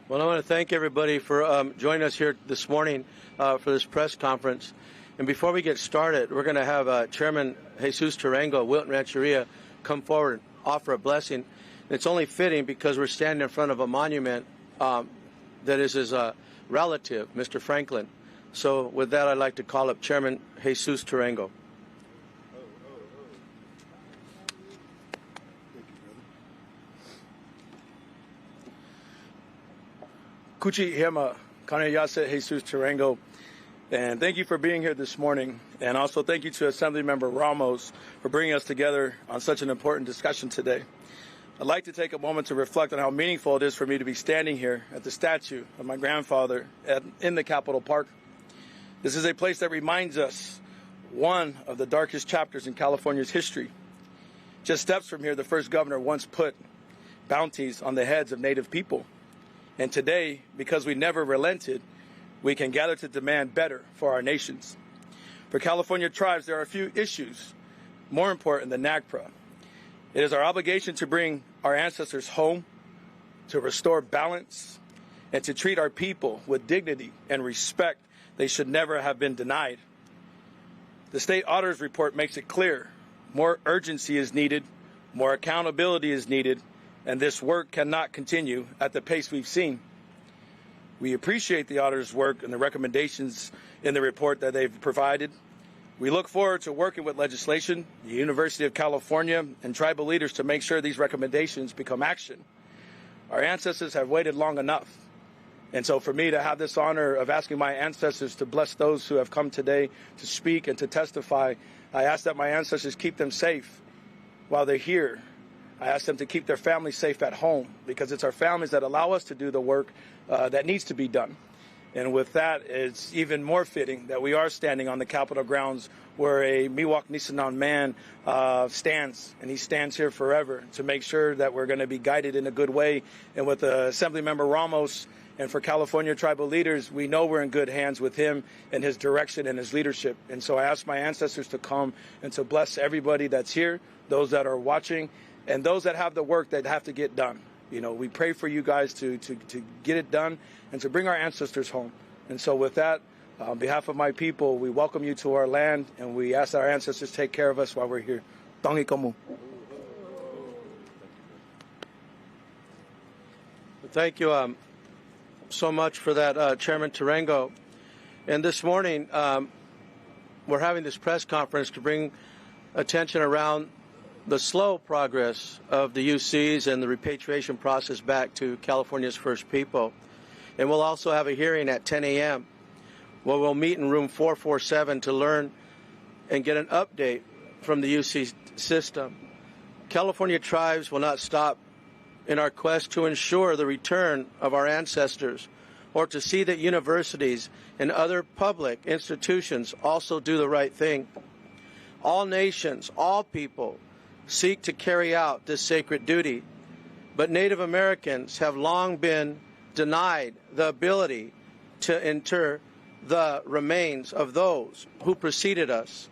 Well, I want to thank everybody for joining us here this morning for this press conference. And before we get started, we're going to have Chairman Jesus Tarango, Wilton Rancheria, come forward and offer a blessing. And it's only fitting because we're standing in front of a monument that is his relative, Mr. Franklin. So with that, I'd like to call up Chairman Jesus Tarango. Kuchi Hema, Kanayasa Jesus Tarango, and thank you for being here this morning. And also thank you to Assemblymember Ramos for bringing us together on such an important discussion today. I'd like to take a moment to reflect on how meaningful it is for me to be standing here at the statue of my grandfather in the Capitol Park. This is a place that reminds us one of the darkest chapters in California's history. Just steps from here, the first governor once put bounties on the heads of Native people. And today, because we never relented, we can gather to demand better for our nations. For California tribes, there are a few issues more important than NAGPRA. It is our obligation to bring our ancestors home, to restore balance, and to treat our people with dignity and respect they should never have been denied. The state auditor's report makes it clear more urgency is needed, more accountability is needed, and this work cannot continue at the pace we've seen. We appreciate the auditor's work and the recommendations in the report that they've provided. We look forward to working with legislation, the University of California, and tribal leaders to make sure these recommendations become action. Our ancestors have waited long enough. And so for me to have this honor of asking my ancestors to bless those who have come today to speak and to testify, I ask that my ancestors keep them safe while they're here. I ask them to keep their families safe at home, because it's our families that allow us to do the work that needs to be done. And with that, it's even more fitting that we are standing on the Capitol grounds where a Miwok Nisenan man stands, and he stands here forever to make sure that we're going to be guided in a good way. And with Assemblymember Ramos and for California tribal leaders, we know we're in good hands with him and his direction and his leadership. And so I ask my ancestors to come and to bless everybody that's here, those that are watching, and those that have the work that have to get done. You know, we pray for you guys to get it done and to bring our ancestors home. And so with that, on behalf of my people, we welcome you to our land, and we ask that our ancestors take care of us while we're here. Tangi kamu. Thank you so much for that, Chairman Tarango. And this morning, we're having this press conference to bring attention around the slow progress of the UCs and the repatriation process back to California's First People. And we'll also have a hearing at 10 a.m. where we'll meet in room 447 to learn and get an update from the UC system. California tribes will not stop in our quest to ensure the return of our ancestors, or to see that universities and other public institutions also do the right thing. All nations, all people, seek to carry out this sacred duty, but Native Americans have long been denied the ability to inter the remains of those who preceded us.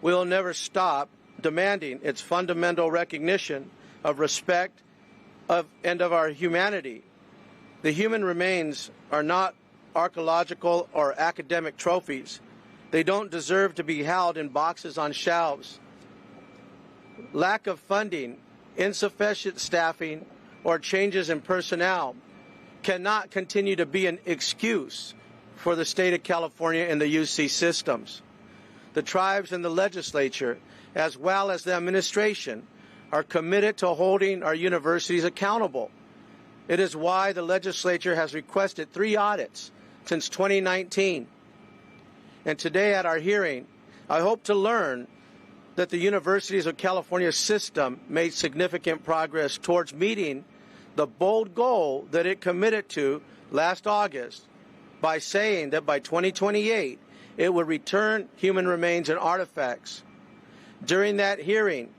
We will never stop demanding its fundamental recognition of respect and of our humanity. The human remains are not archaeological or academic trophies. They don't deserve to be held in boxes on shelves. Lack of funding, insufficient staffing, or changes in personnel cannot continue to be an excuse for the state of California and the UC systems. The tribes and the legislature, as well as the administration, are committed to holding our universities accountable. It is why the legislature has requested 3 audits since 2019. And today at our hearing, I hope to learn that the Universities of California system made significant progress towards meeting the bold goal that it committed to last August by saying that by 2028 it would return human remains and artifacts. During that hearing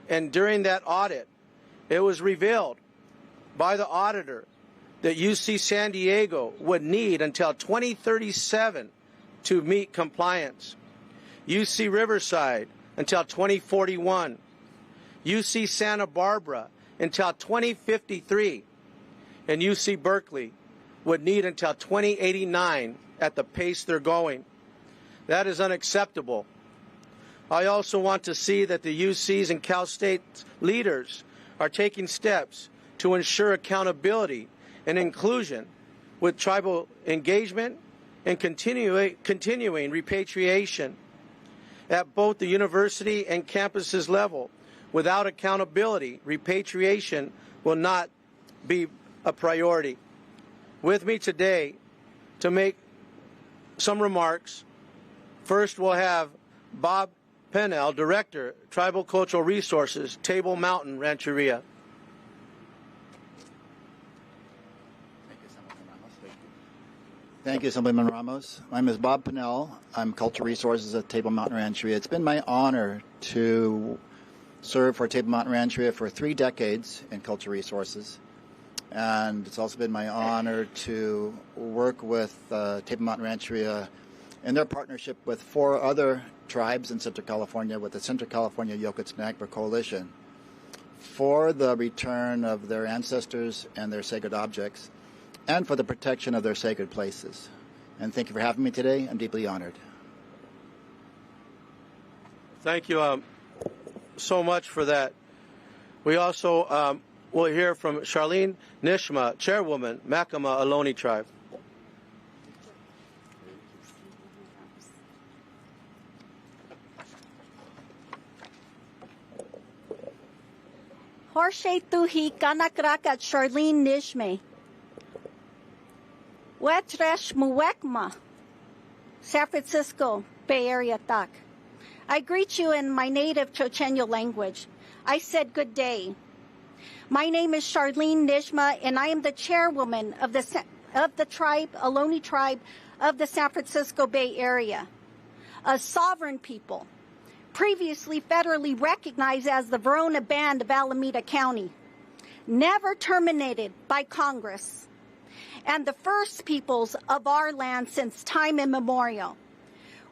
and during that audit, it was revealed by the auditor that UC San Diego would need until 2037 to meet compliance. UC Riverside until 2041, UC Santa Barbara until 2053, and UC Berkeley would need until 2089 at the pace they're going. That is unacceptable. I also want to see that the UC's and Cal State leaders are taking steps to ensure accountability and inclusion with tribal engagement and continuing repatriation at both the university and campuses level. Without accountability, repatriation will not be a priority. With me today to make some remarks, first we'll have Bob Pennell, Director, Tribal Cultural Resources, Table Mountain Rancheria. Thank you, Assemblyman Ramos. My name is Bob Pennell. I'm Cultural Resources at Table Mountain Rancheria. It's been my honor to serve for Table Mountain Rancheria for 3 decades in Cultural Resources. And it's also been my honor to work with Table Mountain Rancheria in their partnership with 4 other tribes in Central California with the Central California Yokuts-Nagbra Coalition for the return of their ancestors and their sacred objects, and for the protection of their sacred places. And thank you for having me today. I'm deeply honored. Thank you so much for that. We also will hear from Charlene Nishma, Chairwoman, Makama Ohlone Tribe. Horshe tuhi kanakrakat Charlene Nishme. Wetresh Muwekma, San Francisco Bay Area Tak. I greet you in my native Chochenyo language. I said good day. My name is Charlene Nishma, and I am the chairwoman of the tribe, Ohlone tribe of the San Francisco Bay Area, a sovereign people, previously federally recognized as the Verona Band of Alameda County, never terminated by Congress, and the first peoples of our land since time immemorial.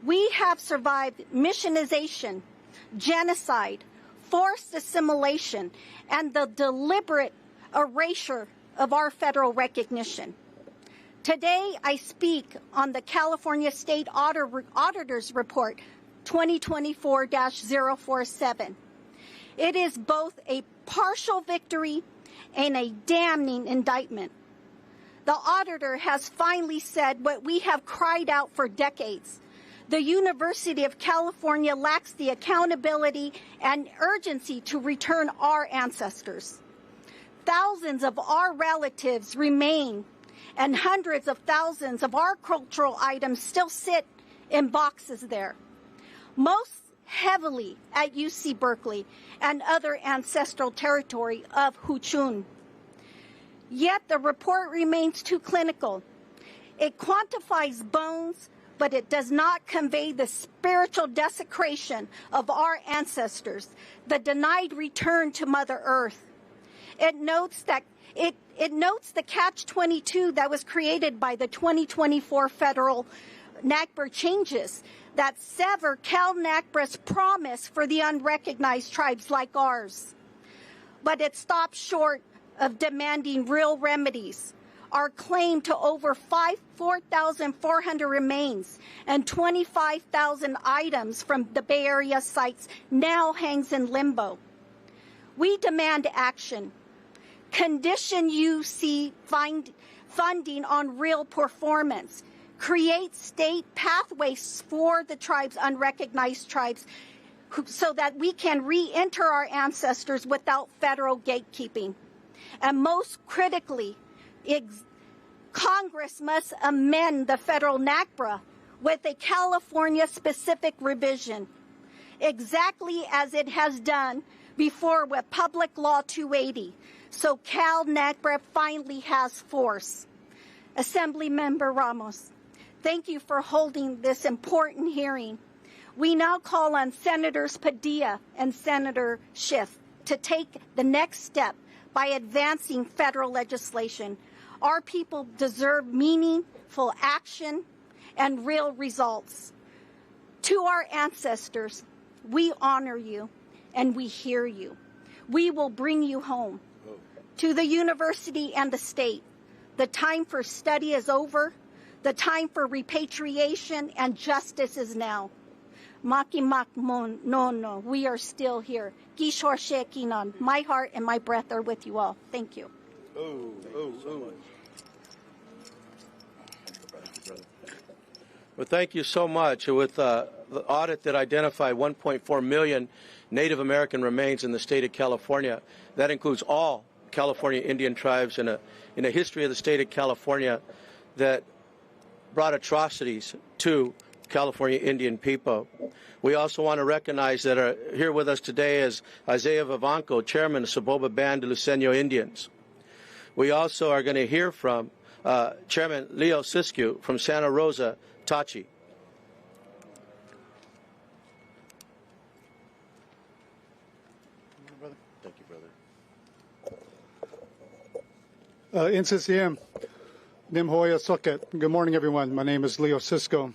We have survived missionization, genocide, forced assimilation, and the deliberate erasure of our federal recognition. Today, I speak on the California State Auditor's Report 2024-047. It is both a partial victory and a damning indictment. The auditor has finally said what we have cried out for decades. The University of California lacks the accountability and urgency to return our ancestors. Thousands of our relatives remain, and hundreds of thousands of our cultural items still sit in boxes there, most heavily at UC Berkeley and other ancestral territory of Huchun. Yet the report remains too clinical. It quantifies bones, but it does not convey the spiritual desecration of our ancestors, the denied return to Mother Earth. It notes the catch-22 that was created by the 2024 federal NAGPRA changes that sever Cal NAGPRA's promise for the unrecognized tribes like ours. But it stops short of demanding real remedies. Our claim to over 4,400 remains and 25,000 items from the Bay Area sites now hangs in limbo. We demand action. Condition UC funding on real performance. Create state pathways for the tribes, unrecognized tribes, so that we can re-enter our ancestors without federal gatekeeping. And most critically, Congress must amend the federal NAGPRA with a California-specific revision, exactly as it has done before with Public Law 280, so Cal NAGPRA finally has force. Assemblymember Ramos, thank you for holding this important hearing. We now call on Senators Padilla and Senator Schiff to take the next step by advancing federal legislation. Our people deserve meaningful action and real results. To our ancestors, we honor you and we hear you. We will bring you home. To the university and the state, The time for study is over. The time for repatriation and justice is now. Makimak mon no, we are still here. Gishor shekinan. My heart and my breath are with you all. Thank you. Well, thank you so much. With the audit that identified 1.4 million Native American remains in the state of California, that includes all California Indian tribes in a history of the state of California that brought atrocities to California Indian people. We also want to recognize that here with us today is Isaiah Vivanco, Chairman of Saboba Band de Luceño Indians. We also are going to hear from Chairman Leo Siskiyou from Santa Rosa, Tachi. Thank you, brother. NCCM, Nimhoya Soket. Good morning, everyone. My name is Leo Siskiyou,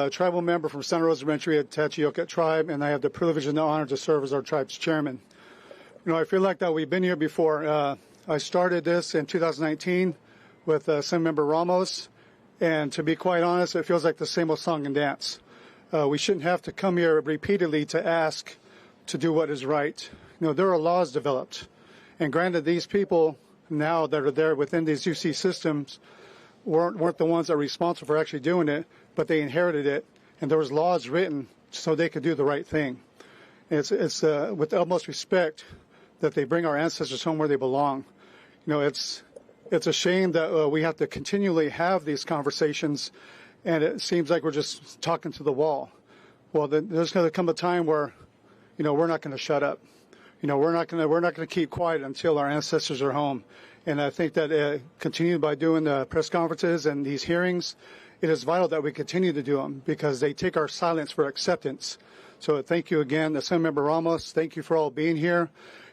tribal member from Santa Rosa Rancheria, Tachi tribe, and I have the privilege and the honor to serve as our tribe's chairman. You know, I feel like that we've been here before. I started this in 2019 with Assemblymember Ramos, and to be quite honest, it feels like the same old song and dance. We shouldn't have to come here repeatedly to ask to do what is right. You know, there are laws developed, and granted, these people now that are there within these UC systems weren't the ones that are responsible for actually doing it, but they inherited it, and there was laws written so they could do the right thing. It's with the utmost respect that they bring our ancestors home where they belong. You know, it's a shame that we have to continually have these conversations, and it seems like we're just talking to the wall. Well, then there's going to come a time where, you know, we're not going to shut up. You know, we're not going to keep quiet until our ancestors are home. And I think that continue by doing the press conferences and these hearings, it is vital that we continue to do them because they take our silence for acceptance. So thank you again, Assemblymember Ramos. Thank you for all being here.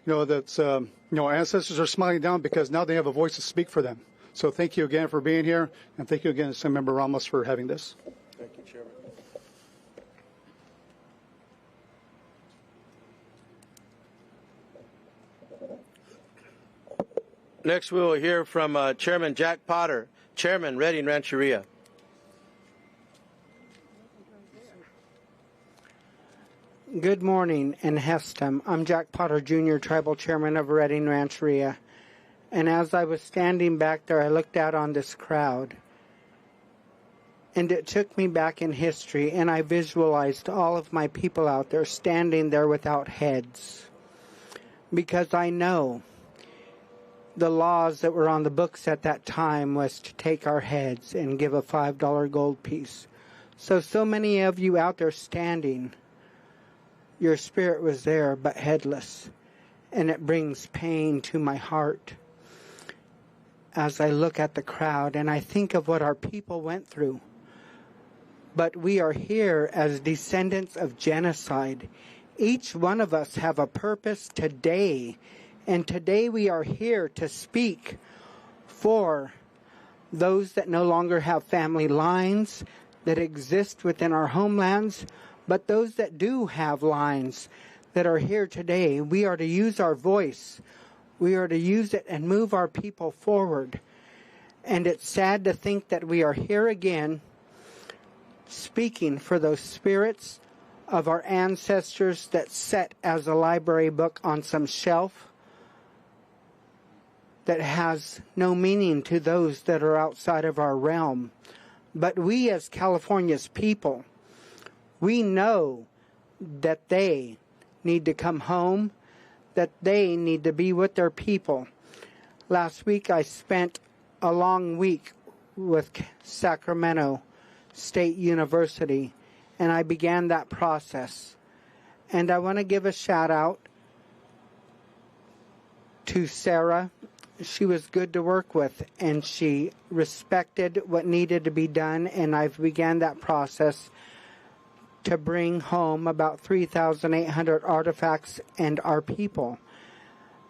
You know, that's, you know, our ancestors are smiling down because now they have a voice to speak for them. So thank you again for being here, and thank you again, Assemblymember Ramos, for having this. Thank you, Chairman. Next, we will hear from Chairman Jack Potter, Chairman, Redding Rancheria. Good morning, and Hestum. I'm Jack Potter, Jr., Tribal Chairman of Redding Rancheria. And as I was standing back there, I looked out on this crowd. And it took me back in history, and I visualized all of my people out there standing there without heads. Because I know the laws that were on the books at that time was to take our heads and give a $5 gold piece. So many of you out there standing, your spirit was there but headless, and it brings pain to my heart as I look at the crowd and I think of what our people went through. But we are here as descendants of genocide. Each one of us have a purpose today, and today we are here to speak for those that no longer have family lines that exist within our homelands, but those that do have lines that are here today. We are to use our voice. We are to use it and move our people forward. And it's sad to think that we are here again speaking for those spirits of our ancestors that sat as a library book on some shelf that has no meaning to those that are outside of our realm. But we as California's people, we know that they need to come home, that they need to be with their people. Last week I spent a long week with Sacramento State University, and I began that process. And I want to give a shout out to Sarah. She was good to work with, and she respected what needed to be done, and I've began that process to bring home about 3,800 artifacts and our people.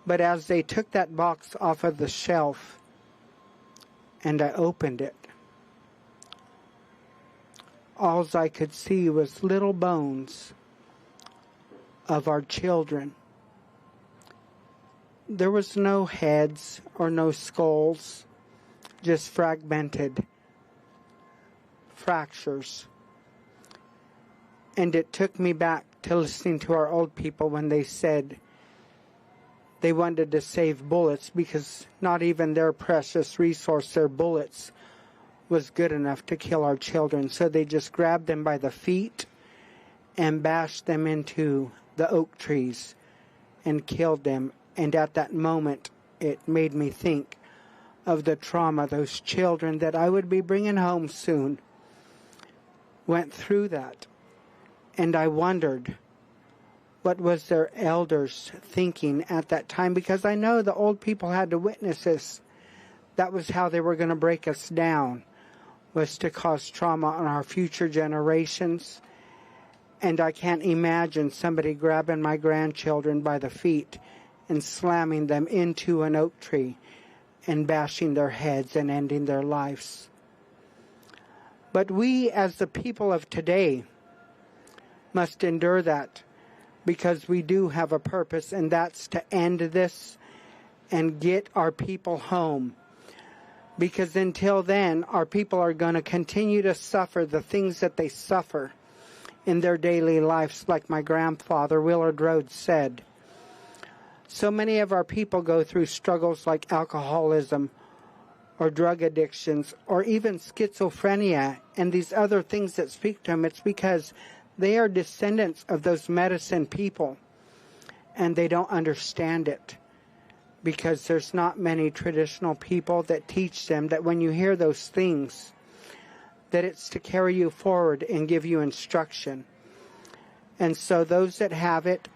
But as they took that box off of the shelf and I opened it, all I could see was little bones of our children. There was no heads or no skulls. just fragmented fractures. And it took me back to listening to our old people when they said they wanted to save bullets because not even their precious resource, their bullets, was good enough to kill our children. So they just grabbed them by the feet and bashed them into the oak trees and killed them. And at that moment, it made me think of the trauma those children that I would be bringing home soon went through that. And I wondered, what was their elders thinking at that time? Because I know the old people had to witness this. That was how they were going to break us down, was to cause trauma on our future generations. And I can't imagine somebody grabbing my grandchildren by the feet and slamming them into an oak tree and bashing their heads and ending their lives. But we, as the people of today, must endure that, because we do have a purpose, and that's to end this and get our people home. Because until then, our people are going to continue to suffer the things that they suffer in their daily lives, like my grandfather, Willard Rhodes, said. So many of our people go through struggles like alcoholism or drug addictions or even schizophrenia and these other things that speak to them. It's because they are descendants of those medicine people, and they don't understand it because there's not many traditional people that teach them that when you hear those things, that it's to carry you forward and give you instruction. And so those that have it,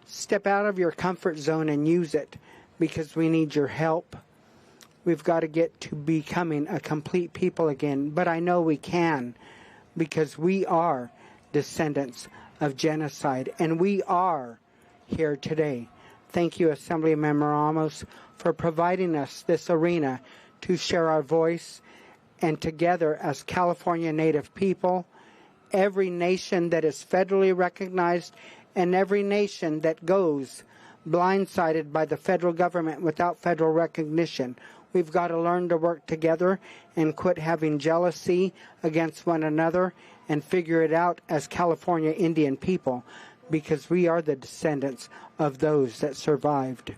step out of your comfort zone and use it, because we need your help. We've got to get to becoming a complete people again. But I know we can, because we are descendants of genocide, and we are here today. Thank you, Assemblymember Ramos, for providing us this arena to share our voice, and together as California Native people, every nation that is federally recognized and every nation that goes blindsided by the federal government without federal recognition, we've got to learn to work together and quit having jealousy against one another and figure it out as California Indian people, because we are the descendants of those that survived.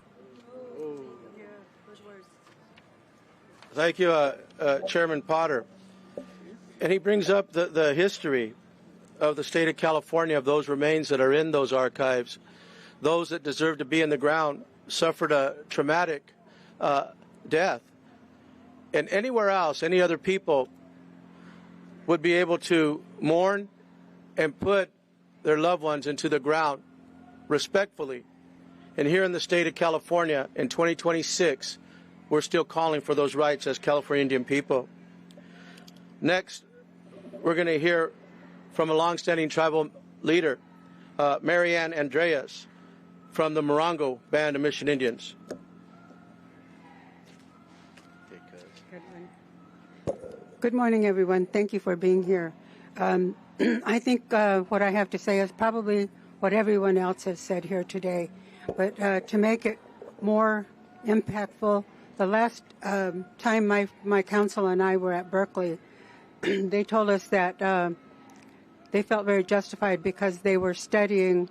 Thank you, Chairman Potter. And he brings up the history of the state of California, of those remains that are in those archives. Those that deserve to be in the ground suffered a traumatic death. And anywhere else, any other people would be able to mourn and put their loved ones into the ground respectfully. And here in the state of California in 2026, we're still calling for those rights as California Indian people. Next, we're going to hear from a longstanding tribal leader, Marianne Andreas, from the Morongo Band of Mission Indians. Good morning, everyone. Thank you for being here. I think what I have to say is probably what everyone else has said here today. But to make it more impactful, the last time my council and I were at Berkeley, they told us that they felt very justified because they were studying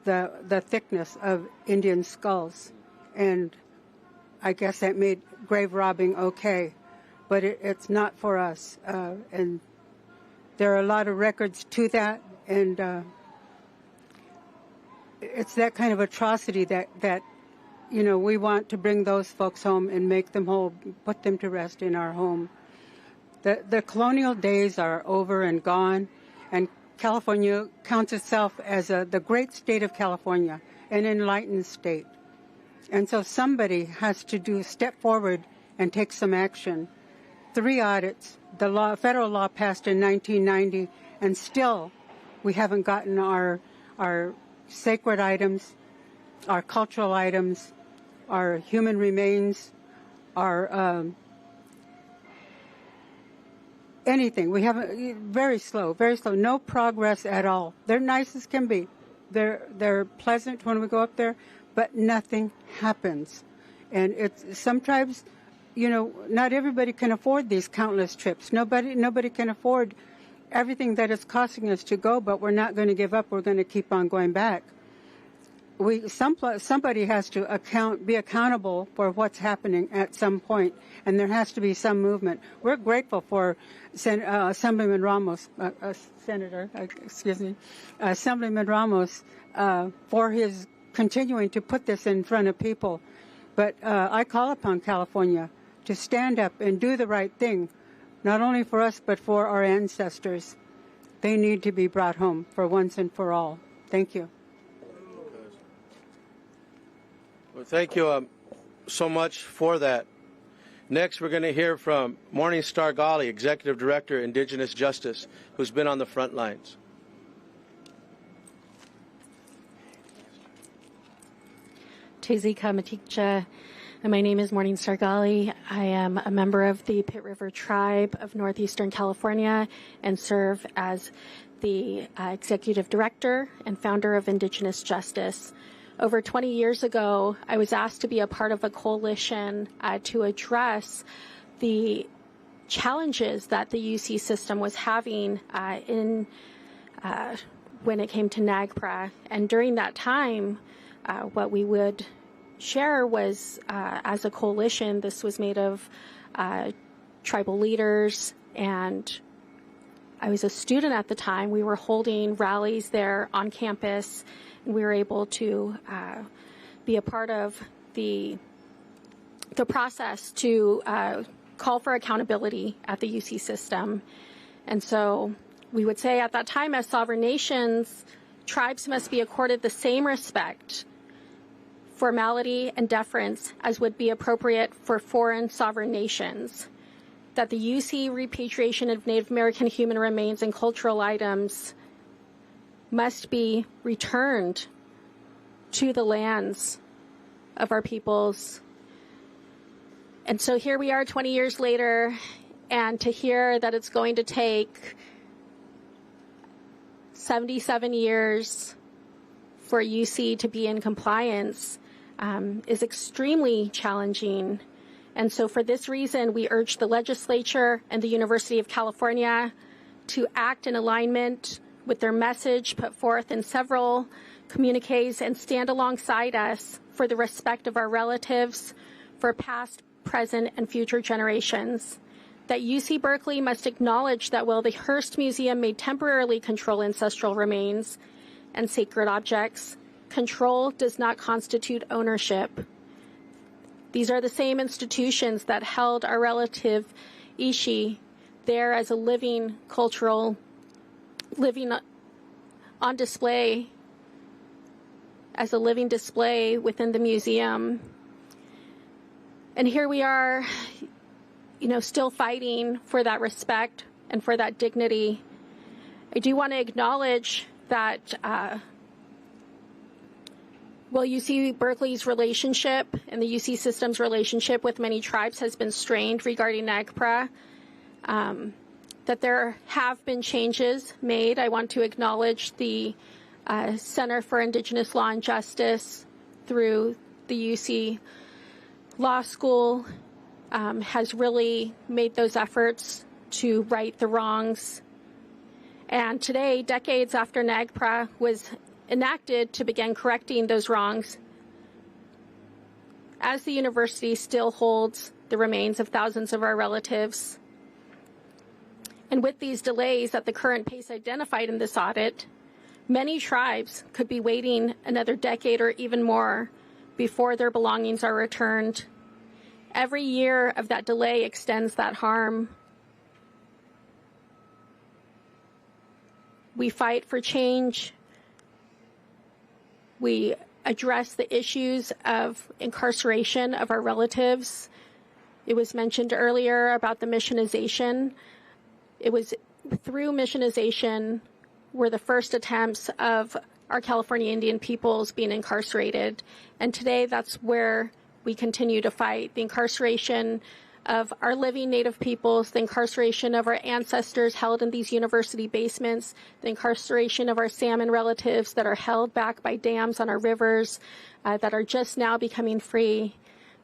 the thickness of Indian skulls. And I guess that made grave robbing okay. But it's not for us. And there are a lot of records to that. And it's that kind of atrocity that you know, we want to bring those folks home and make them whole, put them to rest in our home. The colonial days are over and gone, and California counts itself as the great state of California, an enlightened state. And so somebody has to step forward and take some action. 3 audits, federal law passed in 1990, and still we haven't gotten our sacred items, our cultural items, our human remains, our anything. We haven't, very slow, no progress at all. They're nice as can be. They're pleasant when we go up there, but nothing happens. And some tribes not everybody can afford these countless trips. Nobody can afford everything that it's costing us to go, but we're not going to give up. We're going to keep on going back. Somebody has to be accountable for what's happening at some point, and there has to be some movement. We're grateful for Assemblyman Ramos, Assemblyman Ramos, for his continuing to put this in front of people. But I call upon California to stand up and do the right thing, not only for us, but for our ancestors. They need to be brought home for once and for all. Thank you. Well, thank you so much for that. Next, we're going to hear from Morningstar Ghali, Executive Director, Indigenous Justice, who's been on the front lines. Tezika Matikcha, and my name is Morningstar Ghali. I am a member of the Pit River Tribe of Northeastern California and serve as the Executive Director and founder of Indigenous Justice. Over 20 years ago, I was asked to be a part of a coalition to address the challenges that the UC system was having when it came to NAGPRA. And during that time, what we would share was, as a coalition, this was made of tribal leaders, and I was a student at the time. We were holding rallies there on campus, and we were able to be a part of the process to call for accountability at the UC system. And so we would say at that time, as sovereign nations, tribes must be accorded the same respect, formality, and deference as would be appropriate for foreign sovereign nations. That the UC repatriation of Native American human remains and cultural items must be returned to the lands of our peoples. And so here we are 20 years later, and to hear that it's going to take 77 years for UC to be in compliance is extremely challenging. And so for this reason, we urge the legislature and the University of California to act in alignment with their message put forth in several communiques and stand alongside us for the respect of our relatives for past, present, and future generations. That UC Berkeley must acknowledge that while the Hearst Museum may temporarily control ancestral remains and sacred objects, control does not constitute ownership. These are the same institutions that held our relative Ishi there as a living on display, as a living display within the museum. And here we are, still fighting for that respect and for that dignity. I do want to acknowledge that UC Berkeley's relationship and the UC system's relationship with many tribes has been strained regarding NAGPRA, that there have been changes made. I want to acknowledge the Center for Indigenous Law and Justice through the UC Law School has really made those efforts to right the wrongs. And today, decades after NAGPRA was enacted to begin correcting those wrongs, as the university still holds the remains of thousands of our relatives. And with these delays at the current pace identified in this audit, many tribes could be waiting another decade or even more before their belongings are returned. Every year of that delay extends that harm. We fight for change. We address the issues of incarceration of our relatives. It was mentioned earlier about the missionization. It was through missionization were the first attempts of our California Indian peoples being incarcerated. And today that's where we continue to fight. The incarceration of our living Native peoples, the incarceration of our ancestors held in these university basements, the incarceration of our salmon relatives that are held back by dams on our rivers that are just now becoming free.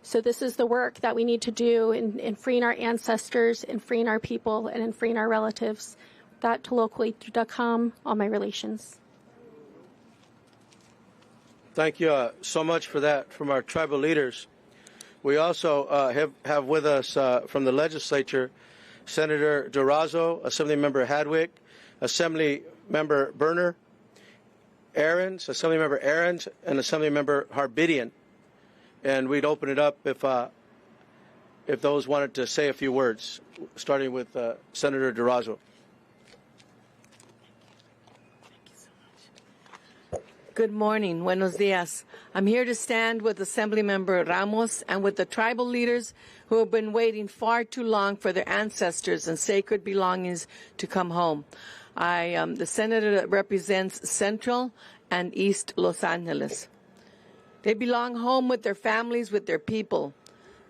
So this is the work that we need to do in freeing our ancestors, in freeing our people, and in freeing our relatives. That to locally.com, all my relations. Thank you so much for that from our tribal leaders. We also have with us from the legislature Senator Durazo, Assemblymember Hadwick, Assemblymember Berner, Ahrens, Assemblymember Ahrens, and Assemblymember Harbidian. And we'd open it up if those wanted to say a few words, starting with Senator Durazo. Good morning. Buenos dias. I'm here to stand with Assemblymember Ramos and with the tribal leaders who have been waiting far too long for their ancestors and sacred belongings to come home. I am the senator that represents Central and East Los Angeles. They belong home with their families, with their people.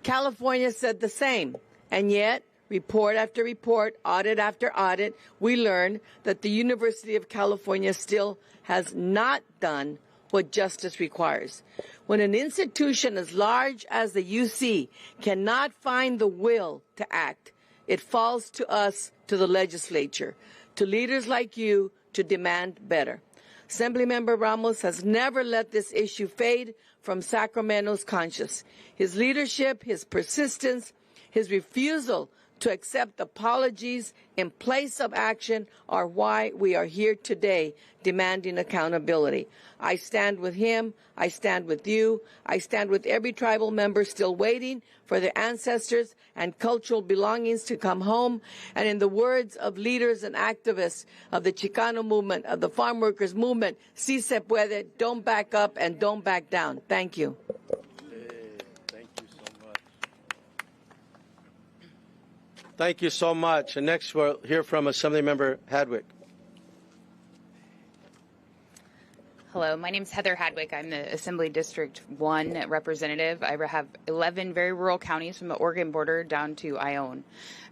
California said the same, and yet, report after report, audit after audit, we learn that the University of California still has not done what justice requires. When an institution as large as the UC cannot find the will to act, it falls to us, to the legislature, to leaders like you, to demand better. Assemblymember Ramos has never let this issue fade from Sacramento's conscience. His leadership, his persistence, his refusal to accept apologies in place of action are why we are here today demanding accountability. I stand with him. I stand with you. I stand with every tribal member still waiting for their ancestors and cultural belongings to come home. And in the words of leaders and activists of the Chicano movement, of the farm workers movement, si se puede, don't back up and don't back down. Thank you. Thank you so much. And next we'll hear from Assemblymember Hadwick. Hello, my name is Heather Hadwick. I'm the Assembly District 1 representative. I have 11 very rural counties from the Oregon border down to Ione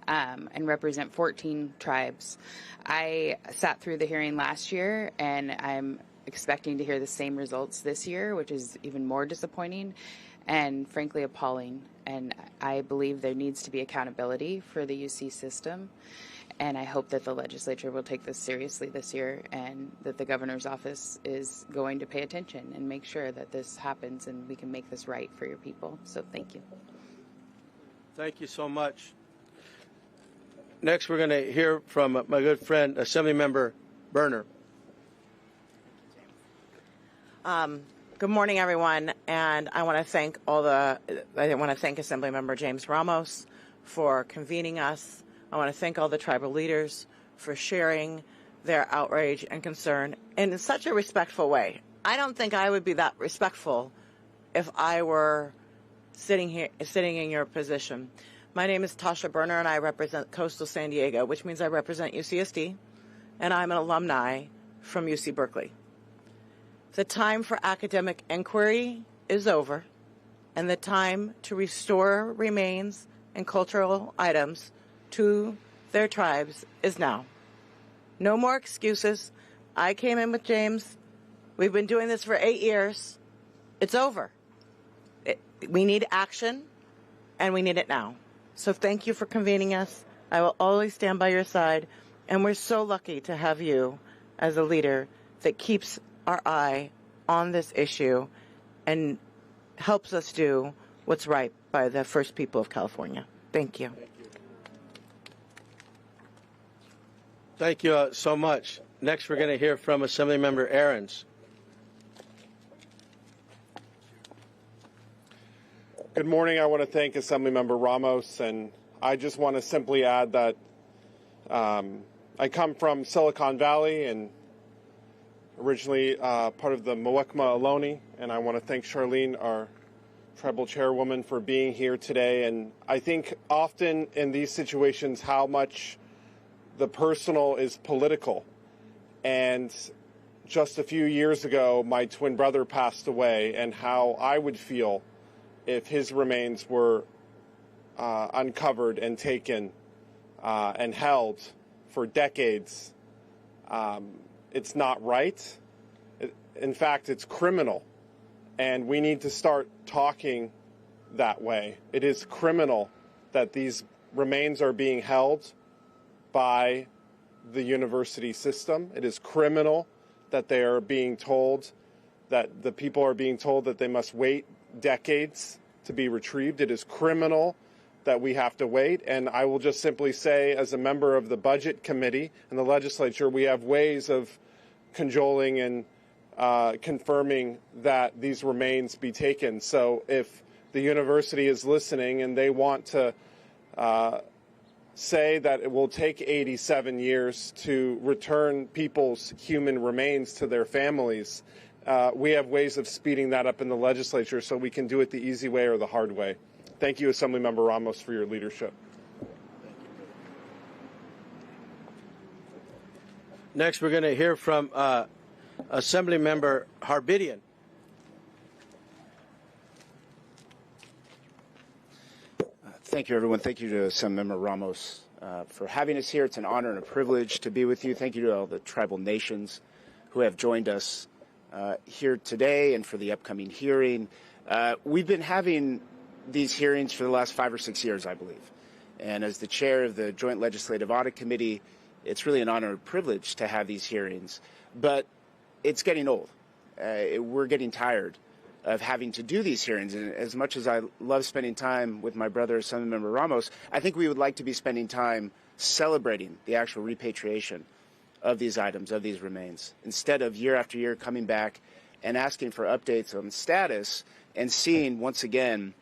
and represent 14 tribes. I sat through the hearing last year, and I'm expecting to hear the same results this year, which is even more disappointing and frankly appalling. And I believe there needs to be accountability for the UC system. And I hope that the legislature will take this seriously this year and that the governor's office is going to pay attention and make sure that this happens and we can make this right for your people. So thank you. Thank you so much. Next, we're going to hear from my good friend, Assemblymember Berner. Good morning, everyone, and I want to thank Assemblymember James Ramos for convening us. I want to thank all the tribal leaders for sharing their outrage and concern in such a respectful way. I don't think I would be that respectful if I were sitting in your position. My name is Tasha Berner, and I represent Coastal San Diego, which means I represent UCSD, and I'm an alumni from UC Berkeley. The time for academic inquiry is over, and the time to restore remains and cultural items to their tribes is now. No more excuses. I came in with James. We've been doing this for 8 years. It's over. We need action, and we need it now. So thank you for convening us. I will always stand by your side, and we're so lucky to have you as a leader that keeps our eye on this issue and helps us do what's right by the first people of California. Thank you. Thank you so much. Next, we're going to hear from Assemblymember Ahrens. Good morning. I want to thank Assemblymember Ramos, and I just want to simply add that I come from Silicon Valley and originally part of the Muwekma Ohlone, and I want to thank Charlene, our tribal chairwoman, for being here today. And I think often in these situations how much the personal is political. And just a few years ago, my twin brother passed away, and how I would feel if his remains were uncovered and taken and held for decades. It's not right. In fact, it's criminal. And we need to start talking that way. It is criminal that these remains are being held by the university system. It is criminal that they are being told, that the people are being told that they must wait decades to be retrieved. It is criminal that we have to wait. And I will just simply say, as a member of the Budget Committee and the legislature, we have ways of cajoling and confirming that these remains be taken. So if the university is listening and they want to say that it will take 87 years to return people's human remains to their families, we have ways of speeding that up in the legislature so we can do it the easy way or the hard way. Thank you, Assemblymember Ramos, for your leadership. Next, we're going to hear from Assemblymember Harbidian. Thank you, everyone. Thank you to Assemblymember Ramos for having us here. It's an honor and a privilege to be with you. Thank you to all the tribal nations who have joined us here today and for the upcoming hearing. We've been having these hearings for the last 5 or 6 years, I believe. And as the chair of the Joint Legislative Audit Committee, it's really an honor and privilege to have these hearings. But it's getting old. We're getting tired of having to do these hearings. And as much as I love spending time with my brother, Assemblymember Ramos, I think we would like to be spending time celebrating the actual repatriation of these items, of these remains, instead of year after year coming back and asking for updates on status and seeing once again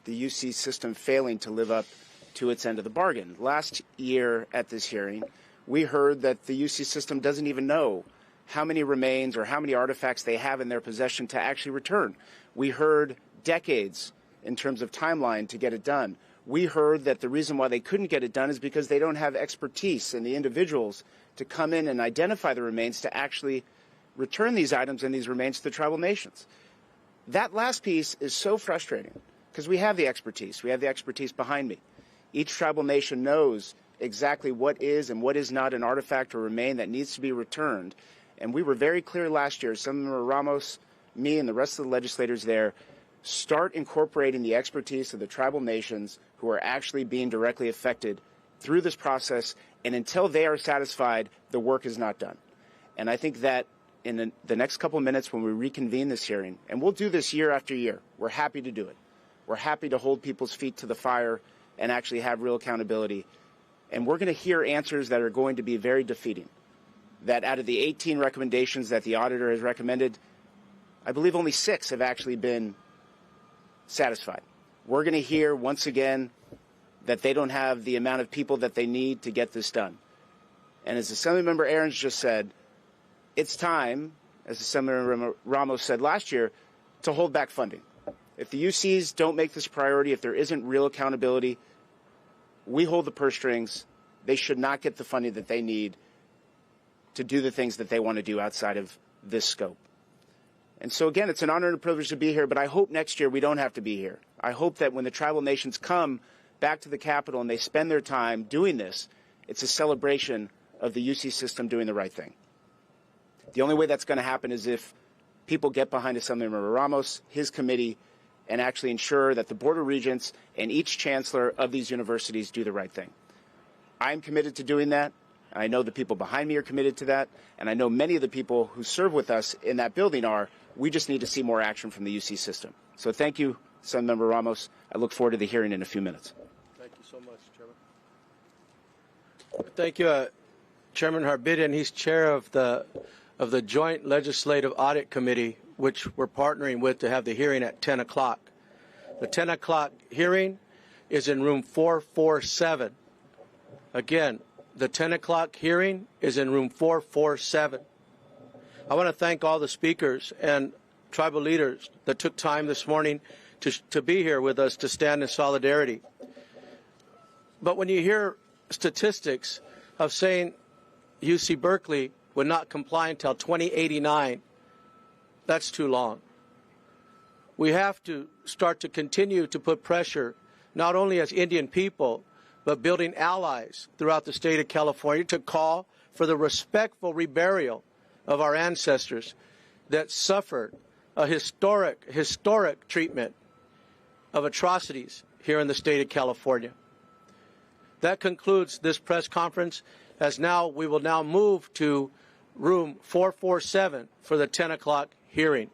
the UC system failing to live up to its end of the bargain. Last year at this hearing, we heard that the UC system doesn't even know how many remains or how many artifacts they have in their possession to actually return. We heard decades in terms of timeline to get it done. We heard that the reason why they couldn't get it done is because they don't have expertise in the individuals to come in and identify the remains to actually return these items and these remains to the tribal nations. That last piece is so frustrating because we have the expertise. We have the expertise behind me. Each tribal nation knows exactly what is and what is not an artifact or remain that needs to be returned. And we were very clear last year, Assemblymember Ramos, me, and the rest of the legislators there, start incorporating the expertise of the tribal nations who are actually being directly affected through this process. And until they are satisfied, the work is not done. And I think that in the next couple of minutes when we reconvene this hearing, and we'll do this year after year, we're happy to do it. We're happy to hold people's feet to the fire and actually have real accountability. And we're going to hear answers that are going to be very defeating. That out of the 18 recommendations that the auditor has recommended, I believe only 6 have actually been satisfied. We're going to hear once again that they don't have the amount of people that they need to get this done. And as Assemblymember Ahrens just said, it's time, as Assemblymember Ramos said last year, to hold back funding. If the UCs don't make this a priority, if there isn't real accountability, we hold the purse strings. They should not get the funding that they need to do the things that they want to do outside of this scope. And so, again, it's an honor and a privilege to be here, but I hope next year we don't have to be here. I hope that when the tribal nations come back to the Capitol and they spend their time doing this, it's a celebration of the UC system doing the right thing. The only way that's going to happen is if people get behind Assemblymember Ramos, his committee, and actually ensure that the Board of Regents and each chancellor of these universities do the right thing. I'm committed to doing that. I know the people behind me are committed to that, and I know many of the people who serve with us in that building are. We just need to see more action from the UC system. So thank you, Assemblymember Ramos. I look forward to the hearing in a few minutes. Thank you so much, Chairman. Thank you, Chairman Harbidian. He's chair of the Joint Legislative Audit Committee, which we're partnering with to have the hearing at 10 o'clock. The 10 o'clock hearing is in room 447. Again, the 10 o'clock hearing is in room 447. I want to thank all the speakers and tribal leaders that took time this morning to be here with us to stand in solidarity. But when you hear statistics of saying UC Berkeley would not comply until 2089, that's too long. We have to start to continue to put pressure, not only as Indian people, but building allies throughout the state of California to call for the respectful reburial of our ancestors that suffered a historic treatment of atrocities here in the state of California. That concludes this press conference, as we will now move to room 447 for the 10 o'clock hearing.